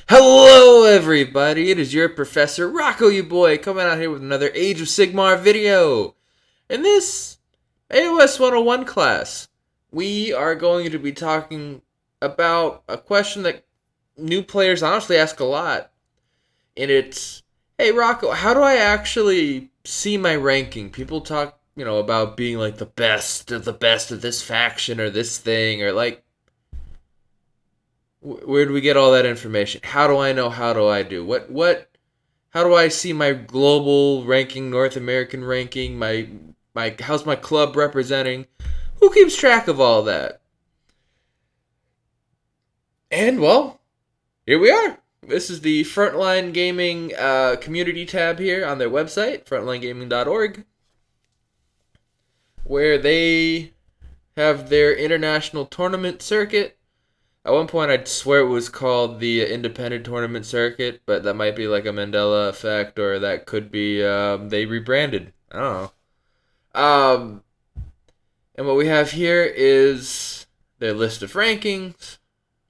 Hello everybody, it is your Professor Rocco, you boy, coming out here with another Age of Sigmar video. In this AoS 101 class, we are going to be talking about a question that new players honestly ask a lot. And it's, hey Rocco, how do I actually see my ranking? People talk, about being like the best of this faction or this thing, or like, where do we get all that information? How do I know? How do I do? How do I see my global ranking, North American ranking, how's my club representing? Who keeps track of all that? And well, here we are. This is the Frontline Gaming community tab here on their website, frontlinegaming.org, where they have their international tournament circuit. At one point, I'd swear it was called the Independent Tournament Circuit, but that might be like a Mandela effect, or that could be they rebranded. I don't know. And what we have here is their list of rankings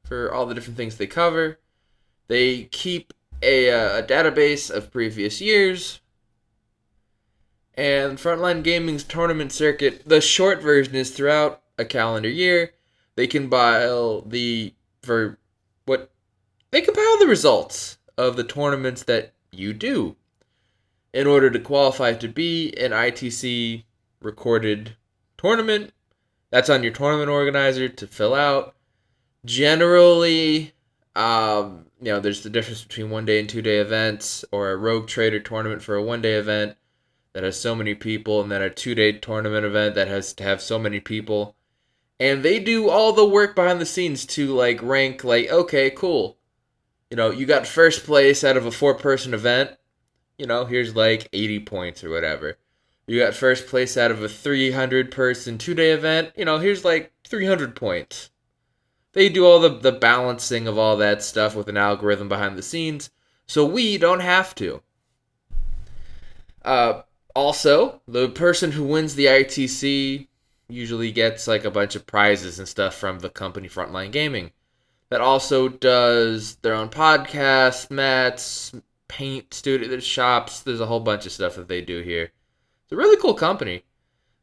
for all the different things they cover. They keep a database of previous years. And Frontline Gaming's tournament circuit, the short version is throughout a calendar year. They compile the results of the tournaments that you do in order to qualify to be an ITC recorded tournament. That's on your tournament organizer to fill out. Generally, there's the difference between 1 day and 2 day events, or a rogue trader tournament for a 1 day event that has so many people, and then a 2 day tournament event that has to have so many people. And they do all the work behind the scenes to rank, okay, cool. You got first place out of a 4-person event. Here's 80 points or whatever. You got first place out of a 300-person 2-day event. Here's 300 points. They do all the balancing of all that stuff with an algorithm behind the scenes, so we don't have to. Also, the person who wins the ITC usually gets a bunch of prizes and stuff from the company Frontline Gaming. That also does their own podcasts, mats, paint studio, shops. There's a whole bunch of stuff that they do here. It's a really cool company.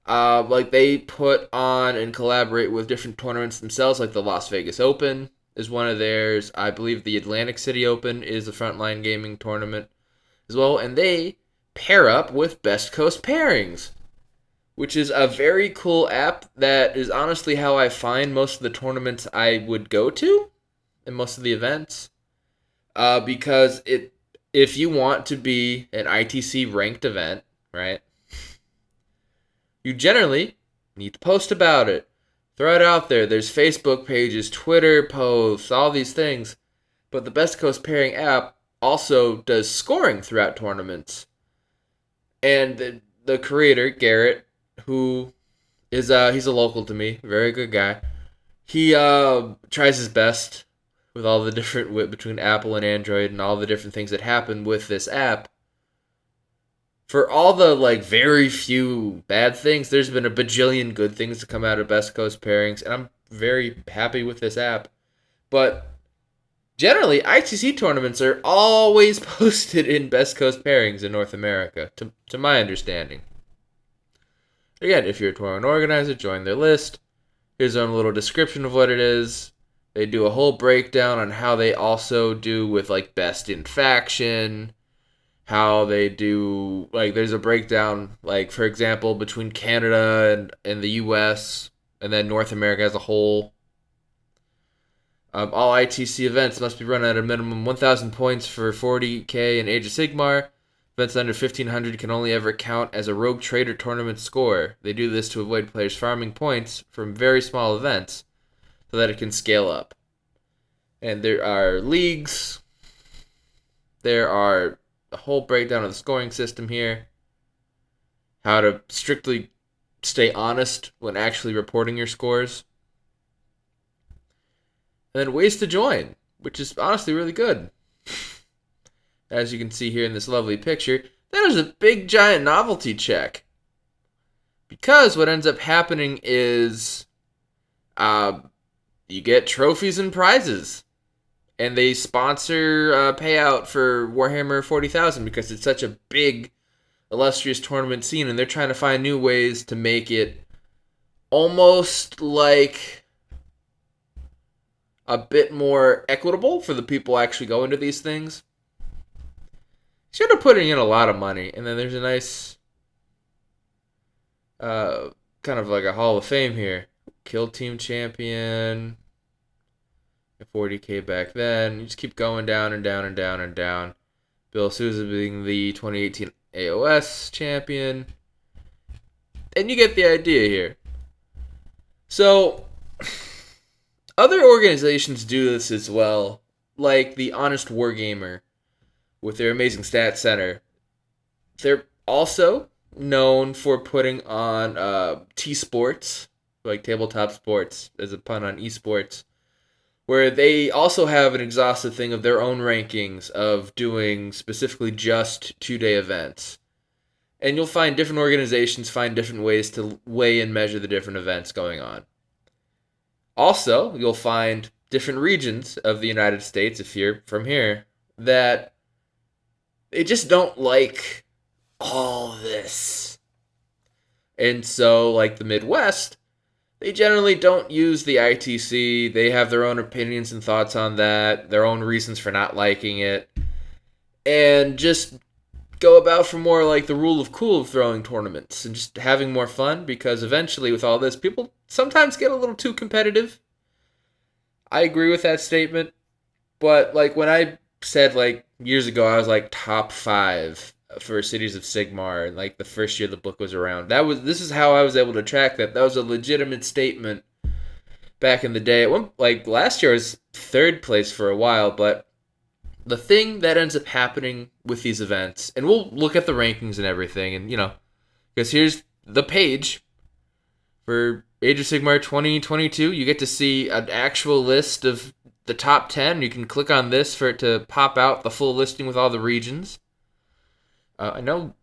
They put on and collaborate with different tournaments themselves, like the Las Vegas Open is one of theirs. I believe the Atlantic City Open is the Frontline Gaming tournament as well. And they pair up with Best Coast Pairings, which is a very cool app that is honestly how I find most of the tournaments I would go to and most of the events. Because if you want to be an ITC ranked event, right, you generally need to post about it. Throw it out there. There's Facebook pages, Twitter posts, all these things. But the Best Coast Pairing app also does scoring throughout tournaments. And the creator, Garrett, who is he's a local to me, very good guy. He tries his best with all the different between Apple and Android and all the different things that happen with this app. For all the very few bad things, there's been a bajillion good things to come out of Best Coast Pairings, and I'm very happy with this app. But generally, ITC tournaments are always posted in Best Coast Pairings in North America, to my understanding. Again, if you're a tournament organizer, join their list. Here's their own little description of what it is. They do a whole breakdown on how they also do with best in faction, how they do there's a breakdown for example between Canada and the US, and then North America as a whole. All ITC events must be run at a minimum 1,000 points for 40k in Age of Sigmar. Events under 1,500 can only ever count as a Rogue Trader tournament score. They do this to avoid players farming points from very small events so that it can scale up. And there are leagues. There are a whole breakdown of the scoring system here. How to strictly stay honest when actually reporting your scores. And then ways to join, which is honestly really good. As you can see here in this lovely picture, that is a big giant novelty check. Because what ends up happening is you get trophies and prizes And they sponsor payout for Warhammer 40,000 because it's such a big, illustrious tournament scene, and they're trying to find new ways to make it almost like a bit more equitable for the people actually going to these things. Should have putting in a lot of money, and then there's a nice, kind of like a Hall of Fame here. Kill Team Champion, 40K back then. You just keep going down and down and down and down. Bill Souza being the 2018 AoS champion. And you get the idea here. So, other organizations do this as well, like the Honest Wargamer with their amazing stat center. They're also known for putting on T-Sports, like tabletop sports, as a pun on esports, where they also have an exhaustive thing of their own rankings of doing specifically just 2-day events. And you'll find different organizations find different ways to weigh and measure the different events going on. Also, you'll find different regions of the United States, if you're from here, that they just don't like all this. And so, like the Midwest, they generally don't use the ITC. They have their own opinions and thoughts on that, their own reasons for not liking it, and just go about for more like the rule of cool of throwing tournaments and just having more fun, because eventually with all this, people sometimes get a little too competitive. I agree with that statement, but like when I said like years ago I was like top 5 for Cities of Sigmar, and like the first year the book was around, this is how I was able to track that. That was a legitimate statement back in the day. Like last year I was 3rd place for a while, but the thing that ends up happening with these events, and we'll look at the rankings and everything, and because here's the page for Age of Sigmar 2022, you get to see an actual list of the top 10. You can click on this for it to pop out the full listing with all the regions. I know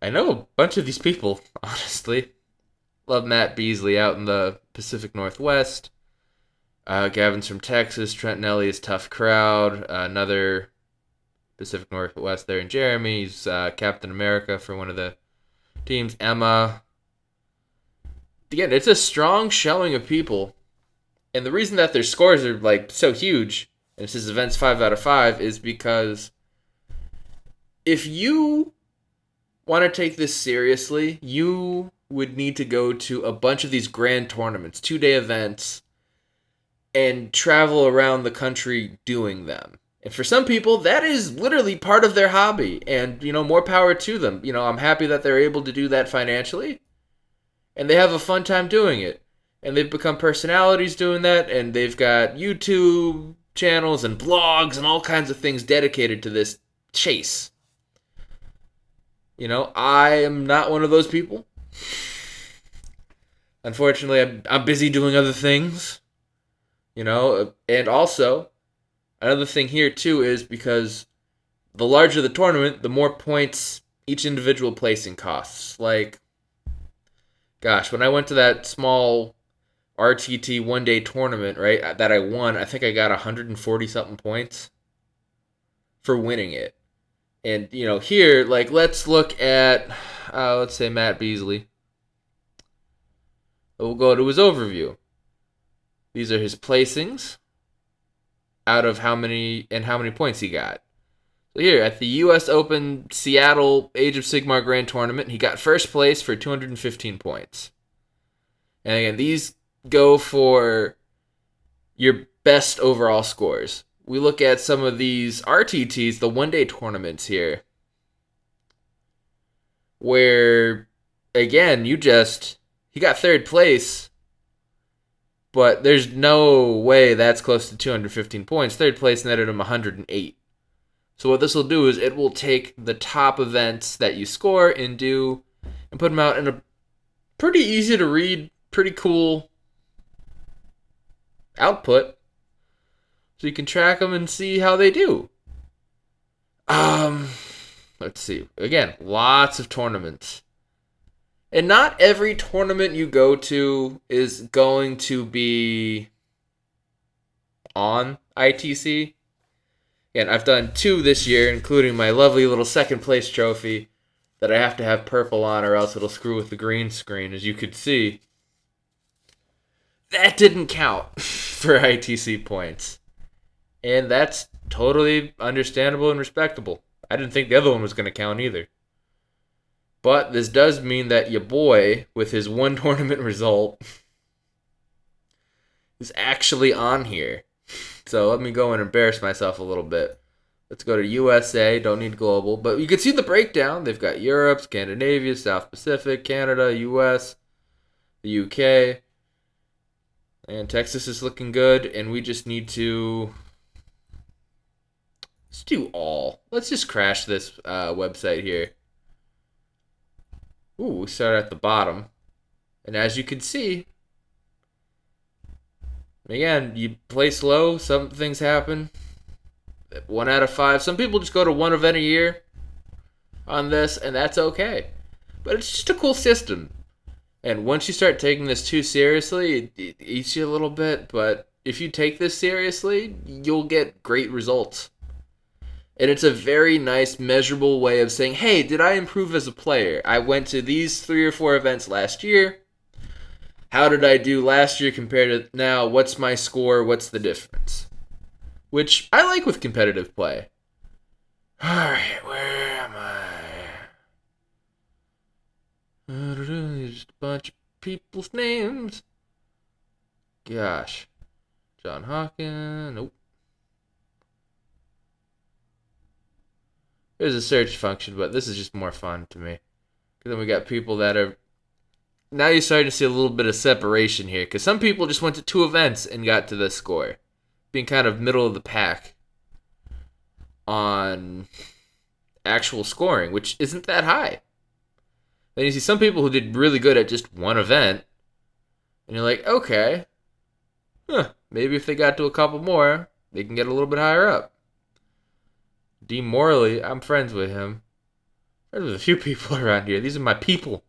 a bunch of these people, honestly. Love Matt Beasley out in the Pacific Northwest. Gavin's from Texas. Trent Nelly is Tough Crowd. Another Pacific Northwest there in Jeremy. He's Captain America for one of the teams. Emma. Again, it's a strong showing of people. And the reason that their scores are like so huge, and it says events 5 out of 5, is because if you want to take this seriously, you would need to go to a bunch of these grand tournaments, 2-day events, and travel around the country doing them. And for some people, that is literally part of their hobby. And, more power to them. I'm happy that they're able to do that financially. And they have a fun time doing it. And they've become personalities doing that. And they've got YouTube channels and blogs and all kinds of things dedicated to this chase. I am not one of those people. Unfortunately, I'm busy doing other things. And also, another thing here too is because the larger the tournament, the more points each individual placing costs. Like, gosh, when I went to that small RTT 1-day tournament, right, that I won, I think I got 140 something points for winning it. And, here, like, let's look at, let's say Matt Beasley. We'll go to his overview. These are his placings out of how many points he got. So here, at the U.S. Open Seattle Age of Sigmar Grand Tournament, he got first place for 215 points. And again, these go for your best overall scores. We look at some of these RTTs, the 1-day tournaments here, where, again, he got 3rd place, but there's no way that's close to 215 points. 3rd place netted him 108. So what this will do is it will take the top events that you score and put them out in a pretty easy to read, pretty cool output. So you can track them and see how they do. Let's see. Again, lots of tournaments. And not every tournament you go to is going to be on ITC. And I've done 2 this year, including my lovely little second place trophy that I have to have purple on or else it'll screw with the green screen, as you could see. That didn't count for ITC points. And that's totally understandable and respectable. I didn't think the other one was going to count either. But this does mean that your boy, with his 1 tournament result, is actually on here. So let me go and embarrass myself a little bit. Let's go to USA, don't need global. But you can see the breakdown. They've got Europe, Scandinavia, South Pacific, Canada, US, the UK. And Texas is looking good. And we just need to... let's do all. Let's just crash this website here. Ooh, we start at the bottom. And as you can see... again, you play slow, some things happen. 1 out of 5. Some people just go to 1 event a year on this, and that's okay. But it's just a cool system. And once you start taking this too seriously, it eats you a little bit. But if you take this seriously, you'll get great results. And it's a very nice, measurable way of saying, hey, did I improve as a player? I went to these 3 or 4 events last year. How did I do last year compared to now? What's my score? What's the difference? Which I like with competitive play. Alright, where am I? Just a bunch of people's names. Gosh. John Hawkins. Nope. There's a search function, but this is just more fun to me. Because then we got people that are... now you're starting to see a little bit of separation here. Because some people just went to 2 events and got to this score. Being kind of middle of the pack on actual scoring, which isn't that high. Then you see some people who did really good at just 1 event. And you're like, okay. Maybe if they got to a couple more, they can get a little bit higher up. D. Morley, I'm friends with him. Friends with a few people around here. These are my people.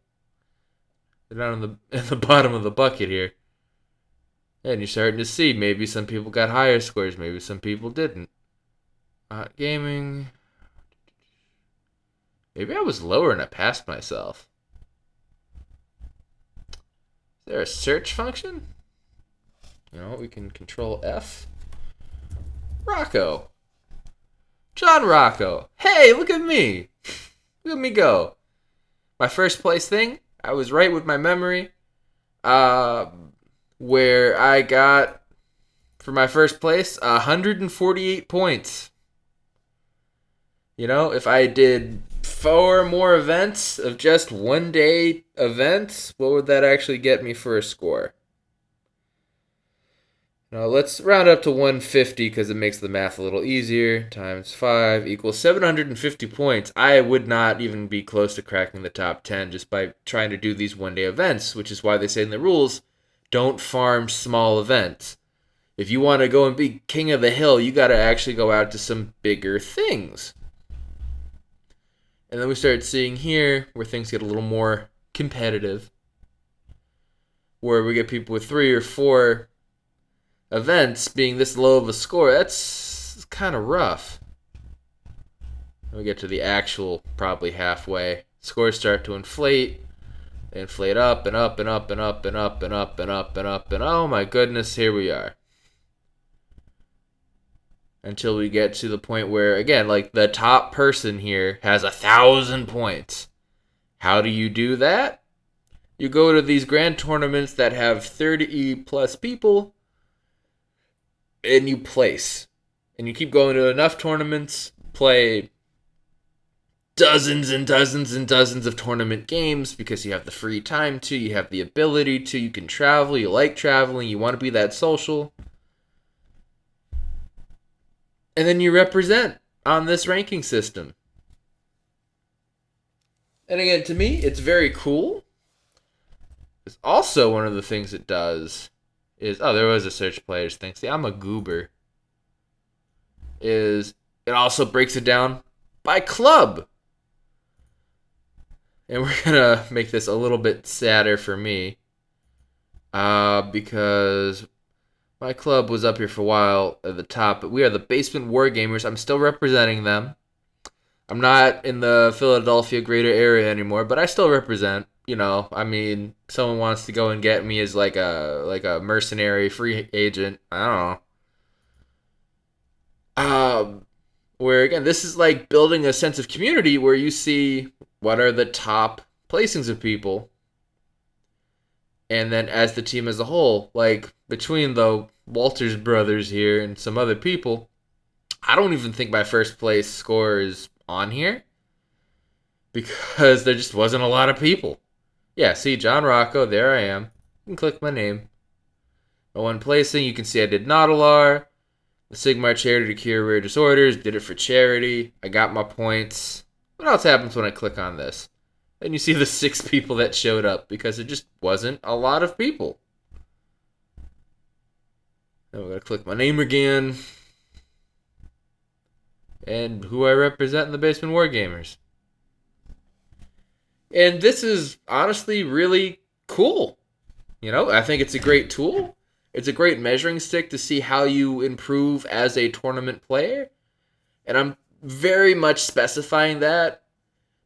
They're down in the bottom of the bucket here. And you're starting to see maybe some people got higher scores, maybe some people didn't. Gaming. Maybe I was lower and I passed myself. Is there a search function? You know, we can control F. Rocco. John Rocco. Hey, look at me. Look at me go. My first place thing, I was right with my memory. Where I got, for my first place, 148 points. You know, if I did 4 more events of just 1-day events, what would that actually get me for a score? Now, let's round up to 150 because it makes the math a little easier. Times 5 equals 750 points. I would not even be close to cracking the top 10 just by trying to do these 1-day events, which is why they say in the rules, don't farm small events. If you want to go and be king of the hill, you got to actually go out to some bigger things. And then we start seeing here where things get a little more competitive. Where we get people with 3 or 4 events being this low of a score. That's kind of rough. We get to the actual probably halfway. Scores start to inflate. They inflate up and up and up and up and up and up and up and up and oh my goodness, here we are. Until we get to the point where, again, like the top person here has 1,000 points. How do you do that? You go to these grand tournaments that have 30 plus people and you place. And you keep going to enough tournaments, play dozens and dozens and dozens of tournament games because you have the free time to, you have the ability to, you can travel, you like traveling, you want to be that social. And then you represent on this ranking system. And again, to me, it's very cool. It's also one of the things it does is, oh, there was a search players thing. See, I'm a goober. Is it also breaks it down by club. And we're going to make this a little bit sadder for me. Because My club was up here for a while at the top, but we are the Basement Wargamers. I'm still representing them. I'm not in the Philadelphia greater area anymore, but I still represent. I mean, someone wants to go and get me as like a mercenary free agent. I don't know. Where again, this is like building a sense of community where you see what are the top placings of people, and then as the team as a whole, like between the Walters brothers here and some other people, I don't even think my first place score is on here because there just wasn't a lot of people. Yeah, see, John Rocco, there I am. You can click my name. My one placing, you can see I did Nautilar, the Sigmar Charity to Cure Rare Disorders, did it for charity. I got my points. What else happens when I click on this? And you see the 6 people that showed up because it just wasn't a lot of people. Now we're going to click my name again. And who I represent in the Basement Wargamers. And this is honestly really cool. I think it's a great tool. It's a great measuring stick to see how you improve as a tournament player. And I'm very much specifying that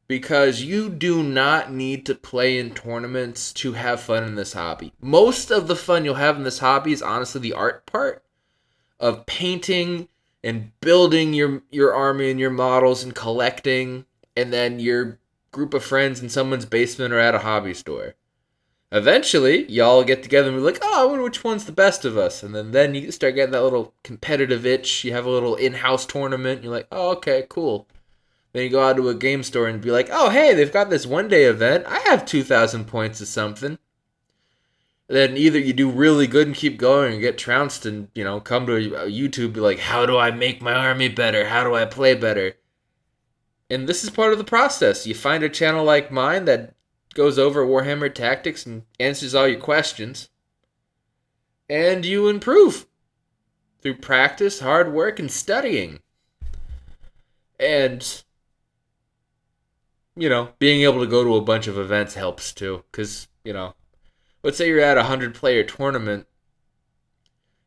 because you do not need to play in tournaments to have fun in this hobby. Most of the fun you'll have in this hobby is honestly the art part of painting and building your army and your models and collecting, and then your group of friends in someone's basement or at a hobby store. Eventually, y'all get together and be like, oh, I wonder which one's the best of us. And then you start getting that little competitive itch. You have a little in-house tournament. You're like, oh, okay, cool. Then you go out to a game store and be like, oh, hey, they've got this one-day event. I have 2,000 points or something. Then either you do really good and keep going and get trounced and, come to YouTube and be like, how do I make my army better? How do I play better? And this is part of the process. You find a channel like mine that goes over Warhammer tactics and answers all your questions. And you improve through practice, hard work, and studying. And, being able to go to a bunch of events helps too. Because, let's say you're at a 100-player tournament.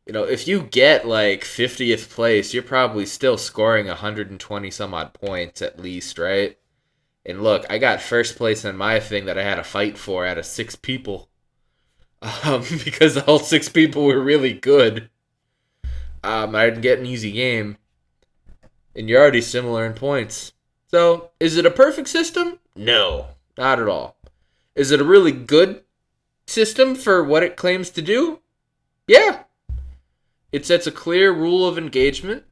If you get like 50th place, you're probably still scoring 120 some odd points at least, right? And look, I got first place in my thing that I had to fight for out of 6 people. Because all 6 people were really good. I didn't get an easy game. And you're already similar in points. So, is it a perfect system? No, not at all. Is it a really good system for what it claims to do? Yeah. It sets a clear rule of engagement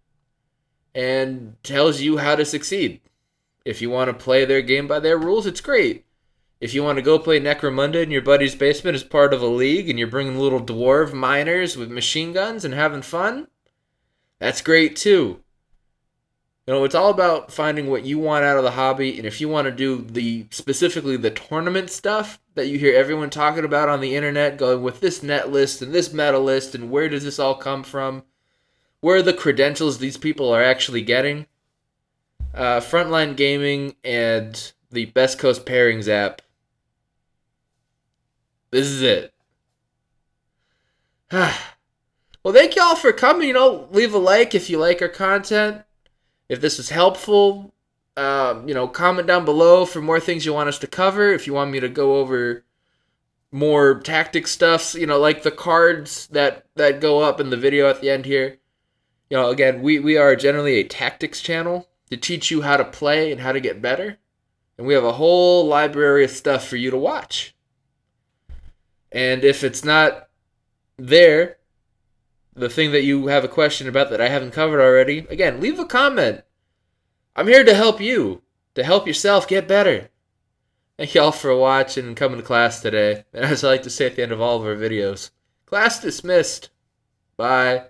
and tells you how to succeed. If you want to play their game by their rules, it's great. If you want to go play Necromunda in your buddy's basement as part of a league and you're bringing little dwarf miners with machine guns and having fun, that's great too. It's all about finding what you want out of the hobby, and if you want to do specifically the tournament stuff that you hear everyone talking about on the internet, going with this net list and this meta list, and where does this all come from? Where are the credentials these people are actually getting? Frontline Gaming and the Best Coast Pairings app. This is it. Well, thank y'all for coming. Leave a like if you like our content. If this was helpful, comment down below for more things you want us to cover. If you want me to go over more tactic stuffs, like the cards that go up in the video at the end here. Again, we are generally a tactics channel to teach you how to play and how to get better. And we have a whole library of stuff for you to watch. And if it's not there, the thing that you have a question about that I haven't covered already, again, leave a comment. I'm here to help you, to help yourself get better. Thank y'all for watching and coming to class today. And as I like to say at the end of all of our videos, class dismissed. Bye.